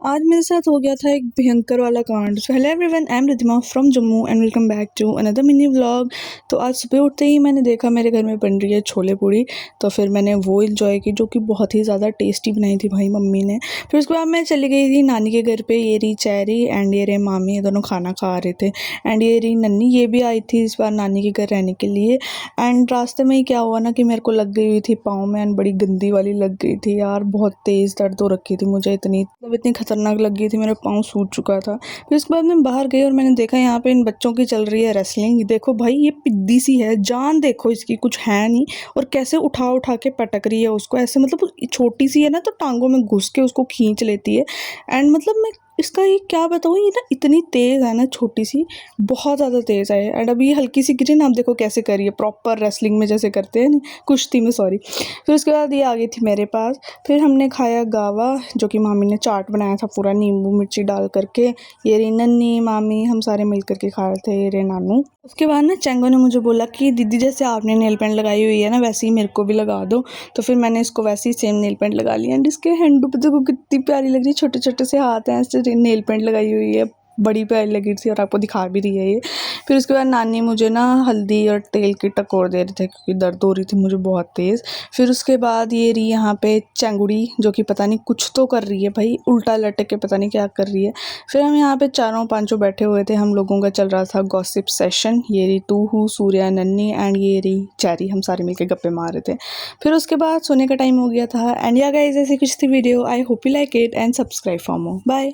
आज मेरे साथ हो गया था एक भयंकर वाला कांड। So hello everyone, I am Riddhima from Jammu and welcome back to another mini vlog. तो आज सुबह उठते ही मैंने देखा मेरे घर में बन रही है छोले पूड़ी। तो फिर मैंने वो इन्जॉय की जो कि बहुत ही ज़्यादा टेस्टी बनाई थी भाई मम्मी ने। फिर उसके बाद मैं चली गई थी नानी के घर पे। ये रही चेरी एंड ये रहे मामी, ये दोनों खाना खा रहे थे। एंड ये रही नन्नी, ये भी आई थी इस बार नानी के घर रहने के लिए। एंड रास्ते में ही क्या हुआ ना कि मेरे को लग गई हुई थी पाँव में, एंड बड़ी गंदी वाली लग गई थी यार। बहुत तेज़ दर्द हो रखी थी मुझे, इतनी खतरनाक लग गई थी, मेरा पाँव सूज चुका था। फिर उसके बाद मैं बाहर गई और मैंने देखा यहाँ पे इन बच्चों की चल रही है रेसलिंग। देखो भाई, ये पिद्दी सी है, जान देखो इसकी कुछ है नहीं, और कैसे उठा उठा के पटक रही है उसको ऐसे। मतलब छोटी सी है ना तो टांगों में घुस के उसको खींच लेती है। एंड मतलब मैं इसका ये क्या बताऊँ, ये ना इतनी तेज़ है ना, छोटी सी, बहुत ज़्यादा तेज़ है। एंड अभी ये हल्की सी गिरी ना, आप देखो कैसे कर रही है, प्रॉपर रेसलिंग में जैसे करते हैं नहीं, कुश्ती में, सॉरी। फिर उसके बाद ये आ गई थी मेरे पास। फिर हमने खाया गावा, जो कि मामी ने चाट बनाया था पूरा नींबू मिर्ची डाल करके। ये रे नन्नी, मामी, हम सारे मिल करके खा रहे थे, ये रे नानू। उसके बाद ना चेंगो ने मुझे बोला कि दीदी जैसे आपने नेल पेंट लगाई हुई है ना, वैसे ही मेरे को भी लगा दो। तो फिर मैंने इसको वैसे ही सेम नेल पेंट लगा लिया। एंड इसके हैंडू पे देखो कितनी प्यारी लग रही है, छोटे छोटे से हाथ हैं, ऐसे नेल पेंट लगाई हुई है, बड़ी प्यारी लगी थी, और आपको दिखा भी रही है ये। फिर उसके बाद नानी मुझे ना हल्दी और तेल की टकोर दे रहे थे क्योंकि दर्द हो रही थी मुझे बहुत तेज़। फिर उसके बाद ये रही यहाँ पे चंगुड़ी, जो कि पता नहीं कुछ तो कर रही है भाई, उल्टा लटक के पता नहीं क्या कर रही है। फिर हम यहाँ पे चारों पांचों बैठे हुए थे, हम लोगों का चल रहा था गॉसिप सेशन। ये रही तू हूँ, सूर्या, नन्नी एंड ये रही चैरी, हम सारे मिलके गप्पे मार रहे थे। फिर उसके बाद सोने का टाइम हो गया था। एंड या गाइस, ऐसी कुछ थी वीडियो। I hope you like it and subscribe for more. Bye.